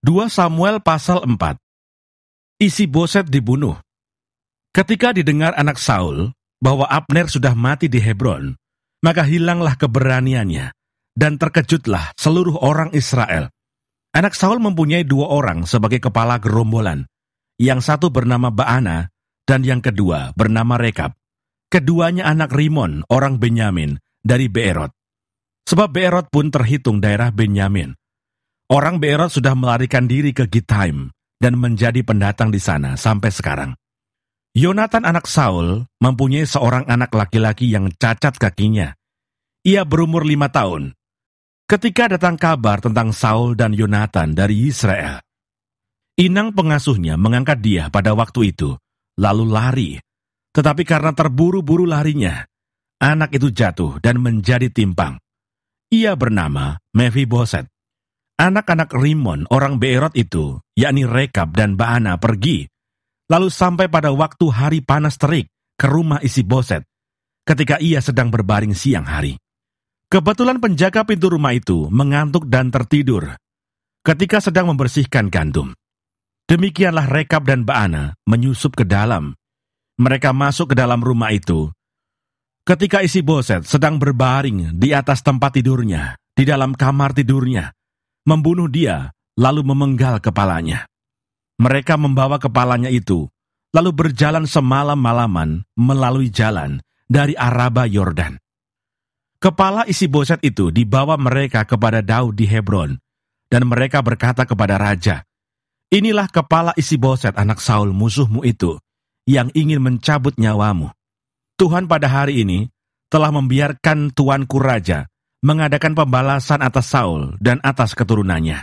2 Samuel pasal 4. Isi-Boset dibunuh. Ketika didengar anak Saul bahwa Abner sudah mati di Hebron, maka hilanglah keberaniannya, dan terkejutlah seluruh orang Israel. Anak Saul mempunyai 2 orang sebagai kepala gerombolan, yang satu bernama Baana, dan yang kedua bernama Rekab. Keduanya anak Rimon, orang Benyamin, dari Beerot. Sebab Beerot pun terhitung daerah Benyamin. Orang Beerot sudah melarikan diri ke Githaim dan menjadi pendatang di sana sampai sekarang. Yonatan anak Saul mempunyai seorang anak laki-laki yang cacat kakinya. Ia berumur 5 tahun. Ketika datang kabar tentang Saul dan Yonatan dari Israel, inang pengasuhnya mengangkat dia pada waktu itu, lalu lari. Tetapi karena terburu-buru larinya, anak itu jatuh dan menjadi timpang. Ia bernama Mephiboset. Anak-anak Rimon, orang Beerot itu, yakni Rekab dan Baana, pergi, lalu sampai pada waktu hari panas terik ke rumah Isi-Boset, ketika ia sedang berbaring siang hari. Kebetulan penjaga pintu rumah itu mengantuk dan tertidur, ketika sedang membersihkan gandum. Demikianlah Rekab dan Baana menyusup ke dalam. Mereka masuk ke dalam rumah itu, ketika Isi-Boset sedang berbaring di atas tempat tidurnya, di dalam kamar tidurnya, membunuh dia, lalu memenggal kepalanya. Mereka membawa kepalanya itu, lalu berjalan semalam-malaman melalui jalan dari Araba Yordan. Kepala Isi-Boset itu dibawa mereka kepada Daud di Hebron, dan mereka berkata kepada raja, "Inilah kepala Isi-Boset anak Saul musuhmu itu, yang ingin mencabut nyawamu. Tuhan pada hari ini telah membiarkan tuanku raja mengadakan pembalasan atas Saul dan atas keturunannya."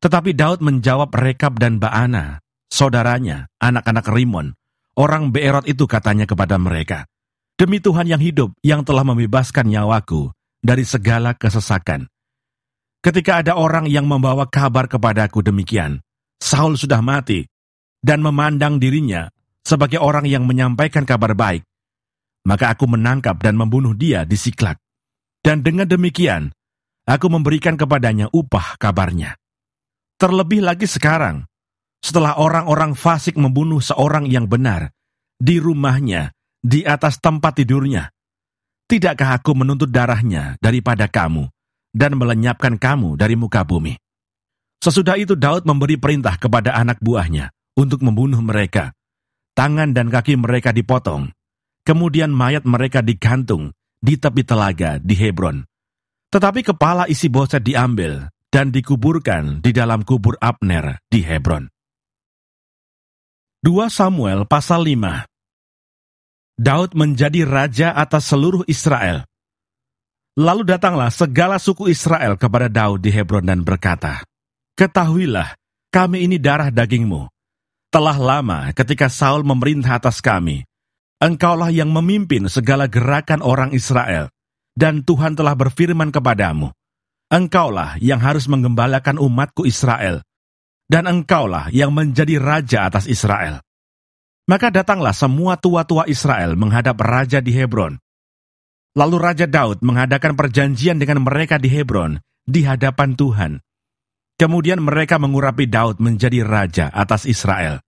Tetapi Daud menjawab Rekab dan Baana, saudaranya, anak-anak Rimon, orang Beerot itu, katanya kepada mereka, "Demi Tuhan yang hidup yang telah membebaskan nyawaku dari segala kesesakan. Ketika ada orang yang membawa kabar kepadaku demikian, Saul sudah mati, dan memandang dirinya sebagai orang yang menyampaikan kabar baik, maka aku menangkap dan membunuh dia di Siklak. Dan dengan demikian, aku memberikan kepadanya upah kabarnya. Terlebih lagi sekarang, setelah orang-orang fasik membunuh seorang yang benar di rumahnya, di atas tempat tidurnya, tidakkah aku menuntut darahnya daripada kamu dan melenyapkan kamu dari muka bumi?" Sesudah itu Daud memberi perintah kepada anak buahnya untuk membunuh mereka. Tangan dan kaki mereka dipotong, kemudian mayat mereka digantung di tepi telaga di Hebron. Tetapi kepala Isi-Boset diambil dan dikuburkan di dalam kubur Abner di Hebron. 2 Samuel pasal 5. Daud menjadi raja atas seluruh Israel. Lalu datanglah segala suku Israel kepada Daud di Hebron dan berkata, "Ketahuilah, kami ini darah dagingmu. Telah lama ketika Saul memerintah atas kami, engkaulah yang memimpin segala gerakan orang Israel, dan Tuhan telah berfirman kepadamu, engkaulah yang harus menggembalakan umatku Israel, dan engkaulah yang menjadi raja atas Israel." Maka datanglah semua tua-tua Israel menghadap raja di Hebron. Lalu Raja Daud mengadakan perjanjian dengan mereka di Hebron di hadapan Tuhan. Kemudian mereka mengurapi Daud menjadi raja atas Israel.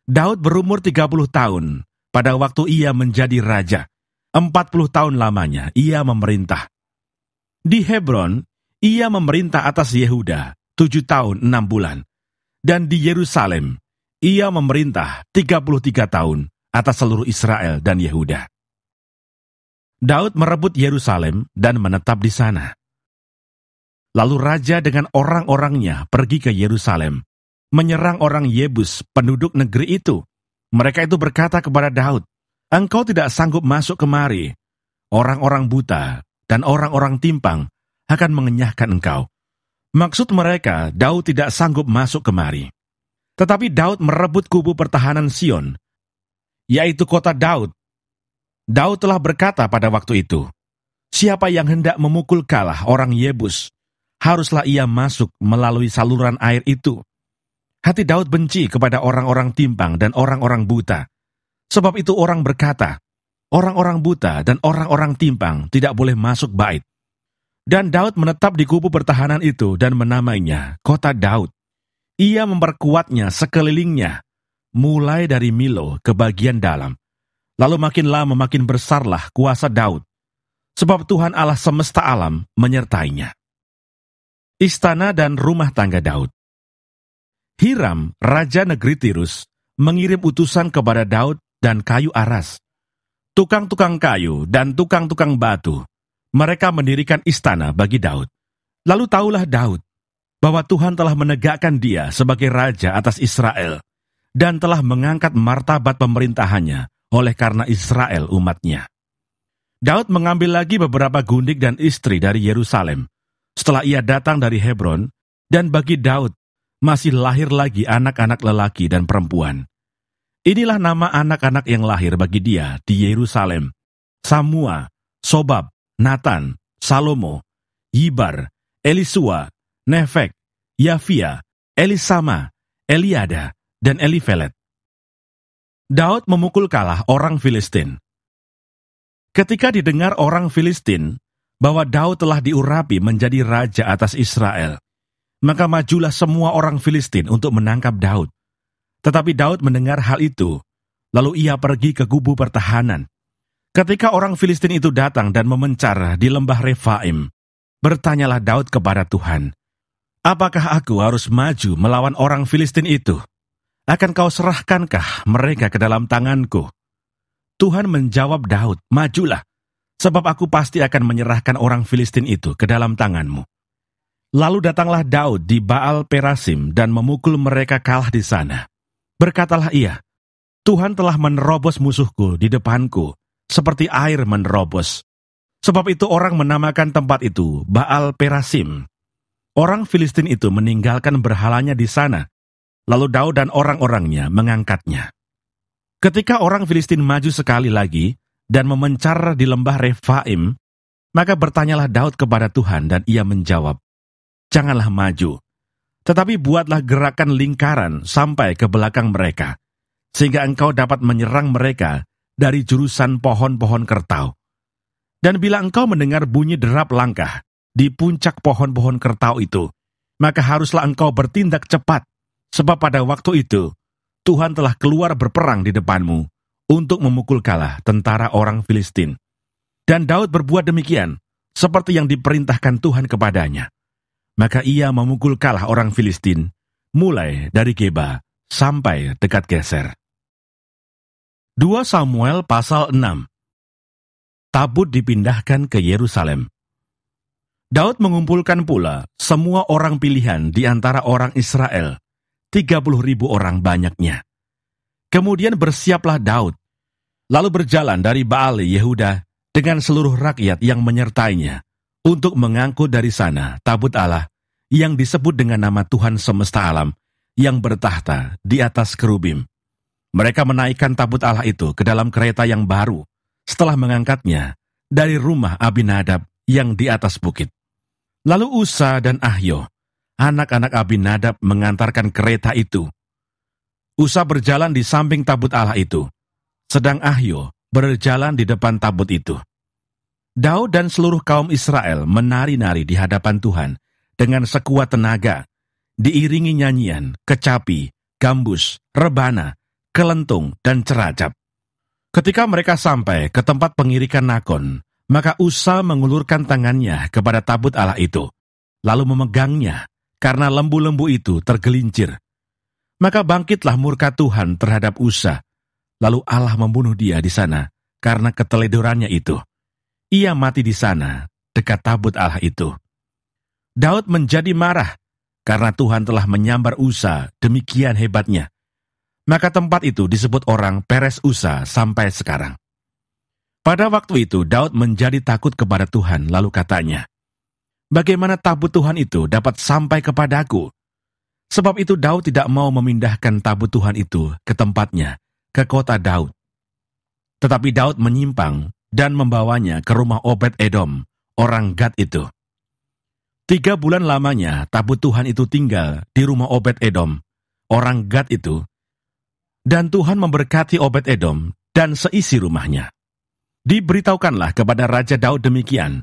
Daud berumur 30 tahun pada waktu ia menjadi raja. 40 tahun lamanya ia memerintah. Di Hebron, ia memerintah atas Yehuda 7 tahun 6 bulan. Dan di Yerusalem, ia memerintah 33 tahun atas seluruh Israel dan Yehuda. Daud merebut Yerusalem dan menetap di sana. Lalu raja dengan orang-orangnya pergi ke Yerusalem, menyerang orang Yebus, penduduk negeri itu. Mereka itu berkata kepada Daud, "Engkau tidak sanggup masuk kemari. Orang-orang buta dan orang-orang timpang akan mengenyahkan engkau." Maksud mereka, Daud tidak sanggup masuk kemari. Tetapi Daud merebut kubu pertahanan Sion, yaitu kota Daud. Daud telah berkata pada waktu itu, "Siapa yang hendak memukul kalah orang Yebus, haruslah ia masuk melalui saluran air itu." Hati Daud benci kepada orang-orang timpang dan orang-orang buta. Sebab itu orang berkata, orang-orang buta dan orang-orang timpang tidak boleh masuk bait. Dan Daud menetap di kubu pertahanan itu dan menamainya Kota Daud. Ia memperkuatnya sekelilingnya, mulai dari Milo ke bagian dalam. Lalu makin lama makin besarlah kuasa Daud, sebab Tuhan Allah semesta alam menyertainya. Istana dan rumah tangga Daud. Hiram, raja negeri Tirus, mengirim utusan kepada Daud dan kayu aras, tukang-tukang kayu dan tukang-tukang batu. Mereka mendirikan istana bagi Daud. Lalu taulah Daud bahwa Tuhan telah menegakkan dia sebagai raja atas Israel dan telah mengangkat martabat pemerintahannya oleh karena Israel umatnya. Daud mengambil lagi beberapa gundik dan istri dari Yerusalem setelah ia datang dari Hebron, dan bagi Daud masih lahir lagi anak-anak lelaki dan perempuan. Inilah nama anak-anak yang lahir bagi dia di Yerusalem: Samua, Sobab, Natan, Salomo, Yibar, Elisua, Nefek, Yafia, Elisama, Eliada, dan Elifelet. Daud memukul kalah orang Filistin. Ketika didengar orang Filistin bahwa Daud telah diurapi menjadi raja atas Israel, maka majulah semua orang Filistin untuk menangkap Daud. Tetapi Daud mendengar hal itu, lalu ia pergi ke kubu pertahanan. Ketika orang Filistin itu datang dan memencar di lembah Refaim, bertanyalah Daud kepada Tuhan, "Apakah aku harus maju melawan orang Filistin itu? Akan kau serahkankah mereka ke dalam tanganku?" Tuhan menjawab Daud, "Majulah, sebab aku pasti akan menyerahkan orang Filistin itu ke dalam tanganmu." Lalu datanglah Daud di Baal Perasim dan memukul mereka kalah di sana. Berkatalah ia, "Tuhan telah menerobos musuhku di depanku, seperti air menerobos." Sebab itu orang menamakan tempat itu Baal Perasim. Orang Filistin itu meninggalkan berhalanya di sana, lalu Daud dan orang-orangnya mengangkatnya. Ketika orang Filistin maju sekali lagi dan memencar di lembah Refaim, maka bertanyalah Daud kepada Tuhan dan ia menjawab, "Janganlah maju, tetapi buatlah gerakan lingkaran sampai ke belakang mereka, sehingga engkau dapat menyerang mereka dari jurusan pohon-pohon kertau. Dan bila engkau mendengar bunyi derap langkah di puncak pohon-pohon kertau itu, maka haruslah engkau bertindak cepat, sebab pada waktu itu Tuhan telah keluar berperang di depanmu untuk memukul kalah tentara orang Filistin." Dan Daud berbuat demikian, seperti yang diperintahkan Tuhan kepadanya. Maka ia memukul kalah orang Filistin, mulai dari Geba sampai dekat Geser. 2 Samuel pasal 6. Tabut dipindahkan ke Yerusalem. Daud mengumpulkan pula semua orang pilihan di antara orang Israel, 30.000 orang banyaknya. Kemudian bersiaplah Daud, lalu berjalan dari Baale Yehuda dengan seluruh rakyat yang menyertainya, untuk mengangkut dari sana tabut Allah yang disebut dengan nama Tuhan semesta alam, yang bertahta di atas kerubim. Mereka menaikkan tabut Allah itu ke dalam kereta yang baru, setelah mengangkatnya dari rumah Abinadab yang di atas bukit. Lalu Usa dan Ahyo, anak-anak Abinadab, mengantarkan kereta itu. Usa berjalan di samping tabut Allah itu, sedang Ahyo berjalan di depan tabut itu. Daud dan seluruh kaum Israel menari-nari di hadapan Tuhan dengan sekuat tenaga, diiringi nyanyian, kecapi, gambus, rebana, kelentung, dan ceracap. Ketika mereka sampai ke tempat pengirikan Nakon, maka Usa mengulurkan tangannya kepada tabut Allah itu, lalu memegangnya, karena lembu-lembu itu tergelincir. Maka bangkitlah murka Tuhan terhadap Usa, lalu Allah membunuh dia di sana karena keteledorannya itu. Ia mati di sana, dekat tabut Allah itu. Daud menjadi marah, karena Tuhan telah menyambar Usa demikian hebatnya. Maka tempat itu disebut orang Peres Usa sampai sekarang. Pada waktu itu Daud menjadi takut kepada Tuhan, lalu katanya, "Bagaimana tabut Tuhan itu dapat sampai kepadaku?" Sebab itu Daud tidak mau memindahkan tabut Tuhan itu ke tempatnya, ke kota Daud. Tetapi Daud menyimpang dan membawanya ke rumah Obed-Edom, orang Gad itu. 3 bulan lamanya tabut Tuhan itu tinggal di rumah Obed-Edom, orang Gad itu, dan Tuhan memberkati Obed-Edom dan seisi rumahnya. Diberitahukanlah kepada Raja Daud demikian,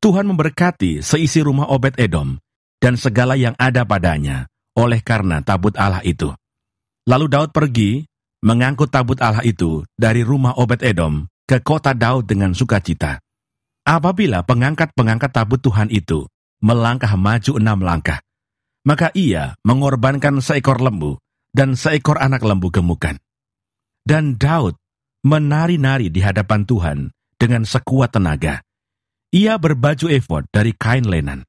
Tuhan memberkati seisi rumah Obed-Edom dan segala yang ada padanya, oleh karena tabut Allah itu. Lalu Daud pergi, mengangkut tabut Allah itu dari rumah Obed-Edom ke kota Daud dengan sukacita. Apabila pengangkat-pengangkat tabut Tuhan itu melangkah maju 6 langkah, maka ia mengorbankan seekor lembu dan seekor anak lembu gemukan. Dan Daud menari-nari di hadapan Tuhan dengan sekuat tenaga. Ia berbaju efod dari kain lenan.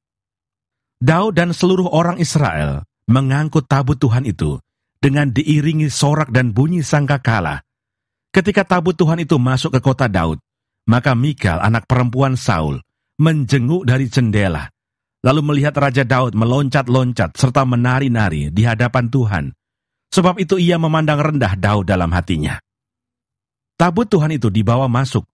Daud dan seluruh orang Israel mengangkut tabut Tuhan itu dengan diiringi sorak dan bunyi sangkakala. Ketika tabut Tuhan itu masuk ke kota Daud, maka Mikal, anak perempuan Saul, menjenguk dari jendela, lalu melihat Raja Daud meloncat-loncat serta menari-nari di hadapan Tuhan. Sebab itu ia memandang rendah Daud dalam hatinya. Tabut Tuhan itu dibawa masuk,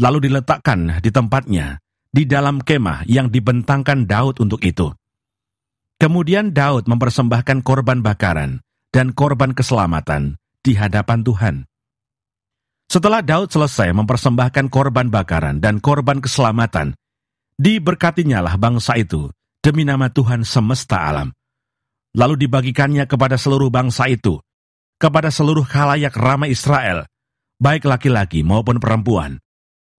lalu diletakkan di tempatnya, di dalam kemah yang dibentangkan Daud untuk itu. Kemudian Daud mempersembahkan korban bakaran dan korban keselamatan di hadapan Tuhan. Setelah Daud selesai mempersembahkan korban bakaran dan korban keselamatan, diberkatinyalah bangsa itu demi nama Tuhan semesta alam. Lalu dibagikannya kepada seluruh bangsa itu, kepada seluruh khalayak ramai Israel, baik laki-laki maupun perempuan,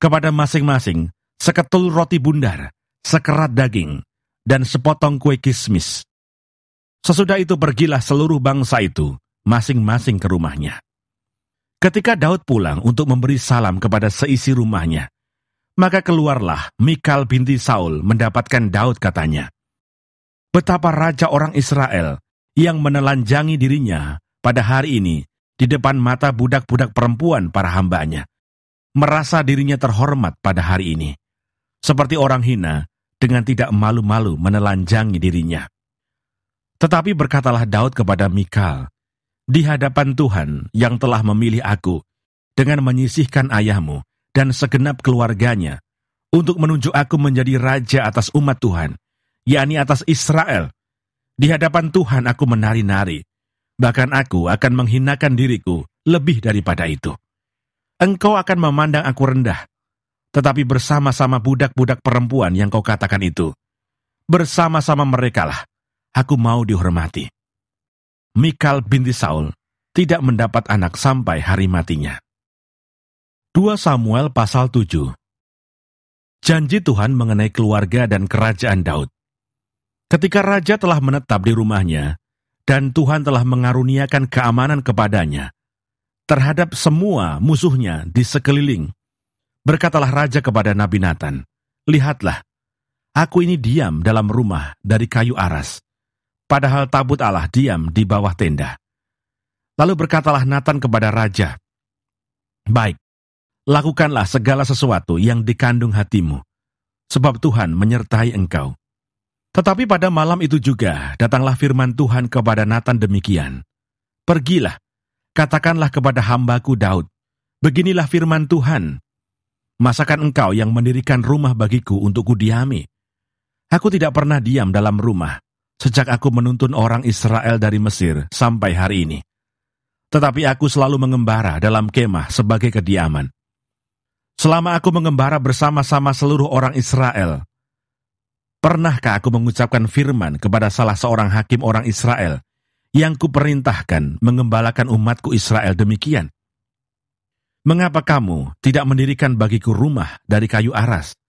kepada masing-masing seketul roti bundar, sekerat daging, dan sepotong kue kismis. Sesudah itu pergilah seluruh bangsa itu, masing-masing ke rumahnya. Ketika Daud pulang untuk memberi salam kepada seisi rumahnya, maka keluarlah Mikal binti Saul mendapatkan Daud, katanya, "Betapa raja orang Israel yang menelanjangi dirinya pada hari ini di depan mata budak-budak perempuan para hambanya, merasa dirinya terhormat pada hari ini, seperti orang hina dengan tidak malu-malu menelanjangi dirinya." Tetapi berkatalah Daud kepada Mikal, "Di hadapan Tuhan yang telah memilih aku dengan menyisihkan ayahmu dan segenap keluarganya untuk menunjuk aku menjadi raja atas umat Tuhan, yakni atas Israel, di hadapan Tuhan aku menari-nari, bahkan aku akan menghinakan diriku lebih daripada itu. Engkau akan memandang aku rendah, tetapi bersama-sama budak-budak perempuan yang kau katakan itu, bersama-sama merekalah aku mau dihormati." Mikal binti Saul tidak mendapat anak sampai hari matinya. 2 Samuel pasal 7. Janji Tuhan mengenai keluarga dan kerajaan Daud. Ketika raja telah menetap di rumahnya, dan Tuhan telah mengaruniakan keamanan kepadanya terhadap semua musuhnya di sekeliling, berkatalah raja kepada Nabi Nathan, "Lihatlah, aku ini diam dalam rumah dari kayu aras, padahal tabut Allah diam di bawah tenda." Lalu berkatalah Nathan kepada raja, "Baik, lakukanlah segala sesuatu yang dikandung hatimu, sebab Tuhan menyertai engkau." Tetapi pada malam itu juga datanglah firman Tuhan kepada Nathan demikian, "Pergilah, katakanlah kepada hambaku Daud, beginilah firman Tuhan, masakan engkau yang mendirikan rumah bagiku untuk kudiami? Aku tidak pernah diam dalam rumah sejak aku menuntun orang Israel dari Mesir sampai hari ini. Tetapi aku selalu mengembara dalam kemah sebagai kediaman. Selama aku mengembara bersama-sama seluruh orang Israel, pernahkah aku mengucapkan firman kepada salah seorang hakim orang Israel yang kuperintahkan mengembalakan umatku Israel demikian? Mengapa kamu tidak mendirikan bagiku rumah dari kayu aras?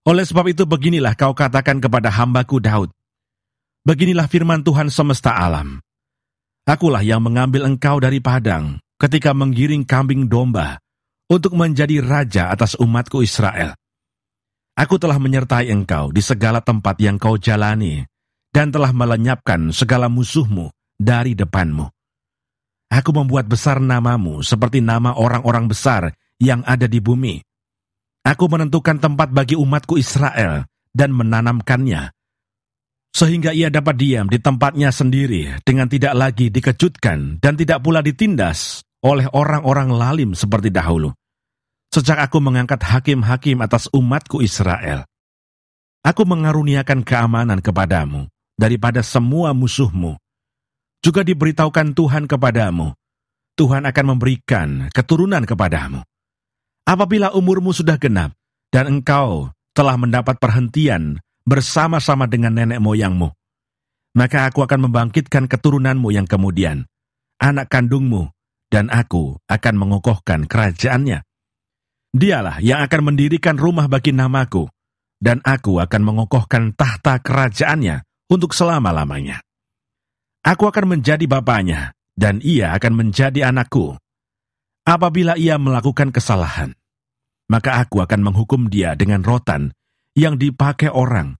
Oleh sebab itu beginilah kau katakan kepada hambaku Daud, beginilah firman Tuhan semesta alam. Akulah yang mengambil engkau dari padang ketika menggiring kambing domba untuk menjadi raja atas umatku Israel. Aku telah menyertai engkau di segala tempat yang kau jalani dan telah melenyapkan segala musuhmu dari depanmu. Aku membuat besar namamu seperti nama orang-orang besar yang ada di bumi. Aku menentukan tempat bagi umatku Israel dan menanamkannya, sehingga ia dapat diam di tempatnya sendiri dengan tidak lagi dikejutkan dan tidak pula ditindas oleh orang-orang lalim seperti dahulu. Sejak aku mengangkat hakim-hakim atas umatku Israel, aku mengaruniakan keamanan kepadamu daripada semua musuhmu. Juga diberitahukan Tuhan kepadamu, Tuhan akan memberikan keturunan kepadamu. Apabila umurmu sudah genap dan engkau telah mendapat perhentian bersama-sama dengan nenek moyangmu, maka aku akan membangkitkan keturunanmu yang kemudian, anak kandungmu, dan aku akan mengokohkan kerajaannya. Dialah yang akan mendirikan rumah bagi namaku, dan aku akan mengokohkan tahta kerajaannya untuk selama-lamanya. Aku akan menjadi bapaknya, dan ia akan menjadi anakku. Apabila ia melakukan kesalahan, maka aku akan menghukum dia dengan rotan yang dipakai orang,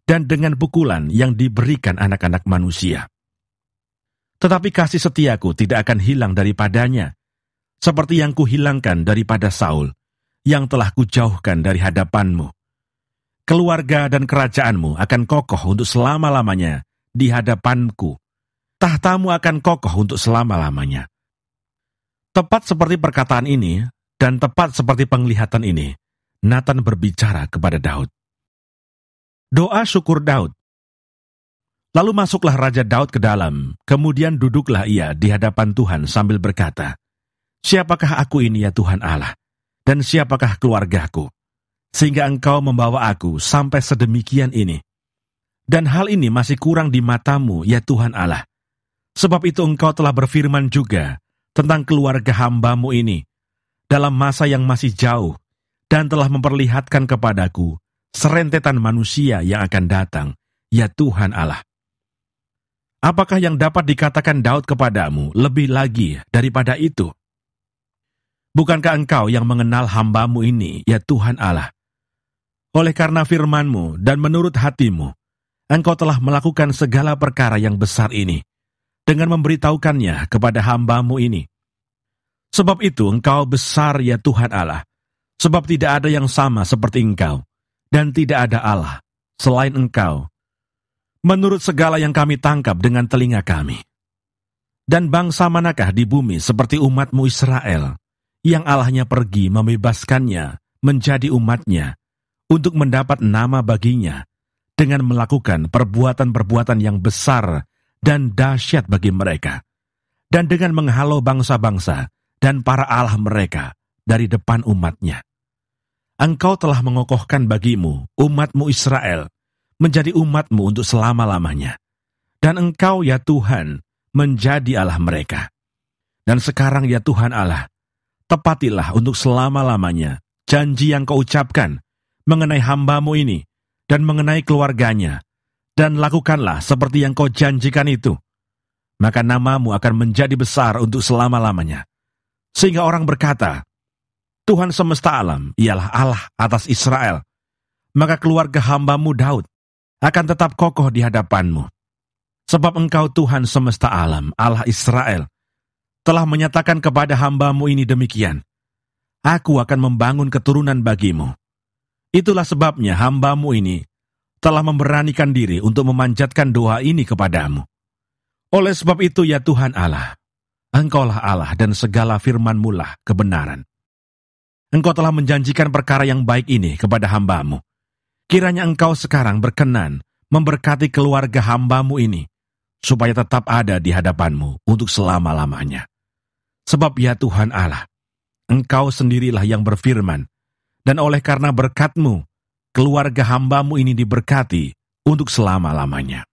dan dengan pukulan yang diberikan anak-anak manusia. Tetapi kasih setiaku tidak akan hilang daripadanya, seperti yang kuhilangkan daripada Saul, yang telah kujauhkan dari hadapanmu. Keluarga dan kerajaanmu akan kokoh untuk selama-lamanya di hadapanku. Tahtamu akan kokoh untuk selama-lamanya. Tepat seperti perkataan ini, dan tepat seperti penglihatan ini, Nathan berbicara kepada Daud. Doa syukur Daud. Lalu masuklah Raja Daud ke dalam, kemudian duduklah ia di hadapan Tuhan sambil berkata, "Siapakah aku ini ya Tuhan Allah, dan siapakah keluargaku, sehingga Engkau membawa aku sampai sedemikian ini? Dan hal ini masih kurang di matamu ya Tuhan Allah. Sebab itu Engkau telah berfirman juga tentang keluarga hamba-Mu ini dalam masa yang masih jauh, dan telah memperlihatkan kepadaku serentetan manusia yang akan datang, ya Tuhan Allah. Apakah yang dapat dikatakan Daud kepadamu lebih lagi daripada itu? Bukankah Engkau yang mengenal hamba-Mu ini, ya Tuhan Allah? Oleh karena firman-Mu dan menurut hati-Mu, Engkau telah melakukan segala perkara yang besar ini, dengan memberitahukannya kepada hamba-Mu ini. Sebab itu Engkau besar, ya Tuhan Allah, sebab tidak ada yang sama seperti Engkau, dan tidak ada Allah selain Engkau, menurut segala yang kami tangkap dengan telinga kami. Dan bangsa manakah di bumi seperti umat-Mu Israel, yang Allahnya pergi membebaskannya menjadi umat-Nya, untuk mendapat nama baginya, dengan melakukan perbuatan-perbuatan yang besar dan dahsyat bagi mereka, dan dengan menghalau bangsa-bangsa dan para Allah mereka dari depan umat-Nya. Engkau telah mengokohkan bagimu umat-Mu Israel, menjadi umat-Mu untuk selama-lamanya. Dan Engkau, ya Tuhan, menjadi Allah mereka. Dan sekarang, ya Tuhan Allah, tepatilah untuk selama-lamanya janji yang Kau ucapkan mengenai hamba-Mu ini, dan mengenai keluarganya, dan lakukanlah seperti yang Kau janjikan itu. Maka nama-Mu akan menjadi besar untuk selama-lamanya. Sehingga orang berkata, Tuhan semesta alam ialah Allah atas Israel. Maka keluarga hamba-Mu Daud akan tetap kokoh di hadapan-Mu. Sebab Engkau Tuhan semesta alam, Allah Israel, telah menyatakan kepada hamba-Mu ini demikian, Aku akan membangun keturunan bagimu. Itulah sebabnya hamba-Mu ini telah memberanikan diri untuk memanjatkan doa ini kepadamu. Oleh sebab itu ya Tuhan Allah, Engkaulah Allah dan segala firman-Mu lah kebenaran. Engkau telah menjanjikan perkara yang baik ini kepada hamba-Mu. Kiranya Engkau sekarang berkenan memberkati keluarga hamba-Mu ini, supaya tetap ada di hadapan-Mu untuk selama-lamanya. Sebab ya Tuhan Allah, Engkau sendirilah yang berfirman, dan oleh karena berkat-Mu, keluarga hamba-Mu ini diberkati untuk selama-lamanya.